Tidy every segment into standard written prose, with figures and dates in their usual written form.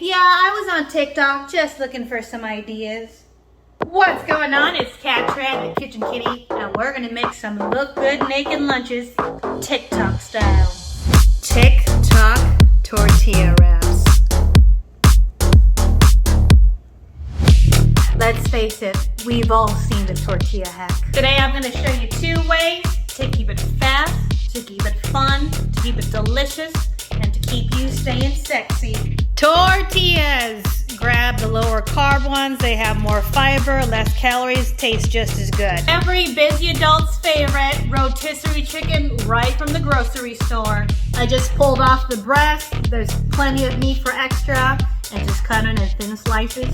Yeah, I was on TikTok just looking for some ideas. What's going on? It's Cat Tran, the Kitchen Kitty, and we're gonna make some look good naked lunches, TikTok style. TikTok tortilla wraps. Let's face it, we've all seen the tortilla hack. Today I'm gonna show you 2 ways to keep it fast, to keep it fun, to keep it delicious, and to keep you staying sexy. Tortillas! Grab the lower carb ones. They have more fiber, less calories, taste just as good. Every busy adult's favorite, rotisserie chicken right from the grocery store. I just pulled off the breast. There's plenty of meat for extra, and just cut it in thin slices.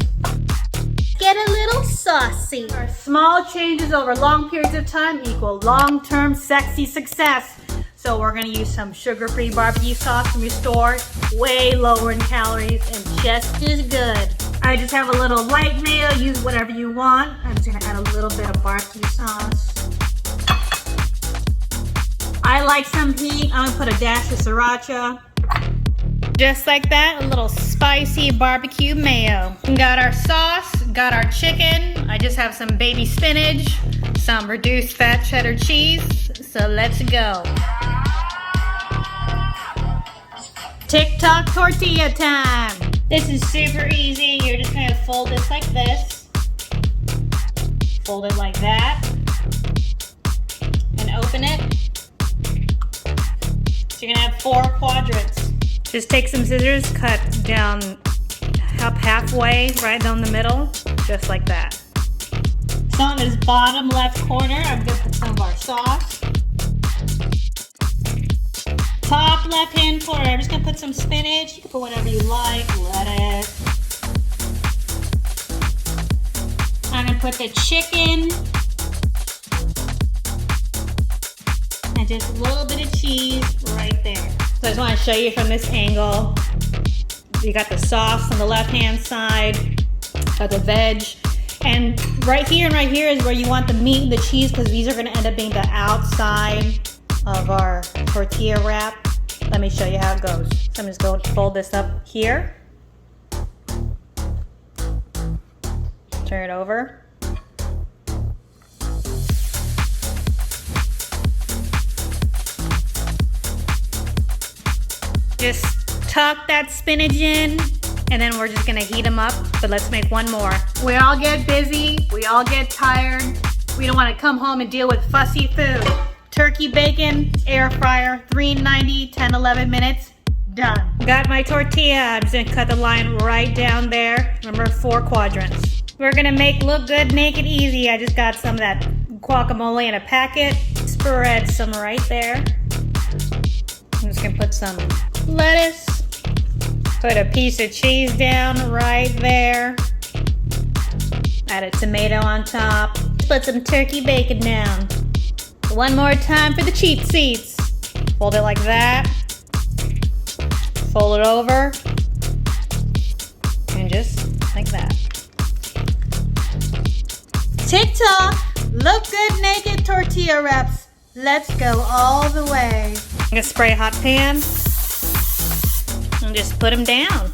Get a little saucy. Our small changes over long periods of time equal long-term sexy success. So we're gonna use some sugar-free barbecue sauce from your store, way lower in calories and just as good. I just have a little light mayo, use whatever you want. I'm just gonna add a little bit of barbecue sauce. I like some heat, I'm gonna put a dash of sriracha. Just like that, a little spicy barbecue mayo. Got our sauce, got our chicken. I just have some baby spinach, some reduced fat cheddar cheese. So let's go. TikTok tortilla time. This is super easy. You're just gonna fold this like this. Fold it like that. And open it. So you're gonna have 4 quadrants. Just take some scissors, cut down up halfway, right down the middle, just like that. So on this bottom left corner, I'm gonna put some of our sauce. Top left hand corner, I'm just gonna put some spinach. You can put whatever you like, lettuce. I'm gonna put the chicken. And just a little bit of cheese right there. So I just wanna show you from this angle. You got the sauce on the left hand side, got the veg. And right here and right here is where you want the meat and the cheese, because these are gonna end up being the outside of our tortilla wrap. Let me show you how it goes. So I'm just going to fold this up here. Turn it over. Just tuck that spinach in, and then we're just gonna heat them up. But let's make one more. We all get busy, we all get tired. We don't wanna come home and deal with fussy food. Turkey bacon, air fryer, 390, 10, 11 minutes, done. Got my tortilla, I'm just gonna cut the line right down there. Remember, 4 quadrants. We're gonna make look good, make it easy. I just got some of that guacamole in a packet. Spread some right there. I'm just gonna put some lettuce. Put a piece of cheese down right there. Add a tomato on top. Put some turkey bacon down. One more time for the cheap seats. Fold it like that. Fold it over. And just like that. TikTok, look good naked tortilla wraps. Let's go all the way. I'm gonna spray a hot pan. And just put them down.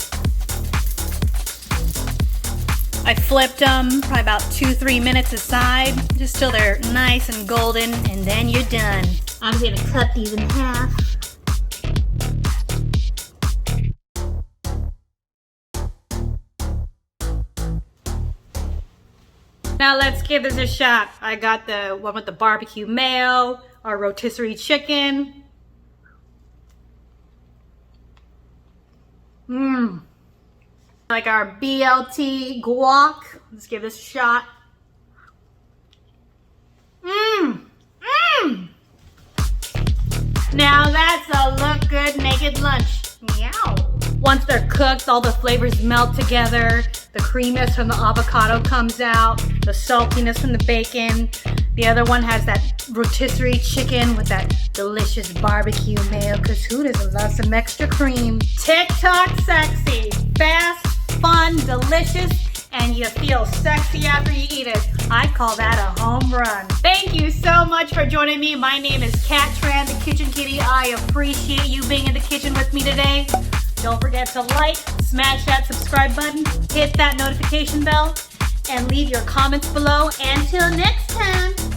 I flipped them probably about 2-3 minutes aside, just till they're nice and golden, and then you're done. I'm just gonna cut these in half. Now let's give this a shot. I got the one with the barbecue mayo, our rotisserie chicken. Like our BLT guac. Let's give this a shot. Now that's a look good naked lunch. Meow. Once they're cooked, all the flavors melt together. The creaminess from the avocado comes out. The saltiness from the bacon. The other one has that rotisserie chicken with that delicious barbecue mayo, because who doesn't love some extra cream? TikTok sexy, fast, fun, delicious, and you feel sexy after you eat it. I call that a home run. Thank you so much for joining me. My name is Cat Tran, the Kitchen Kitty. I appreciate you being in the kitchen with me today. Don't forget to like, smash that subscribe button, hit that notification bell, and leave your comments below. Until next time.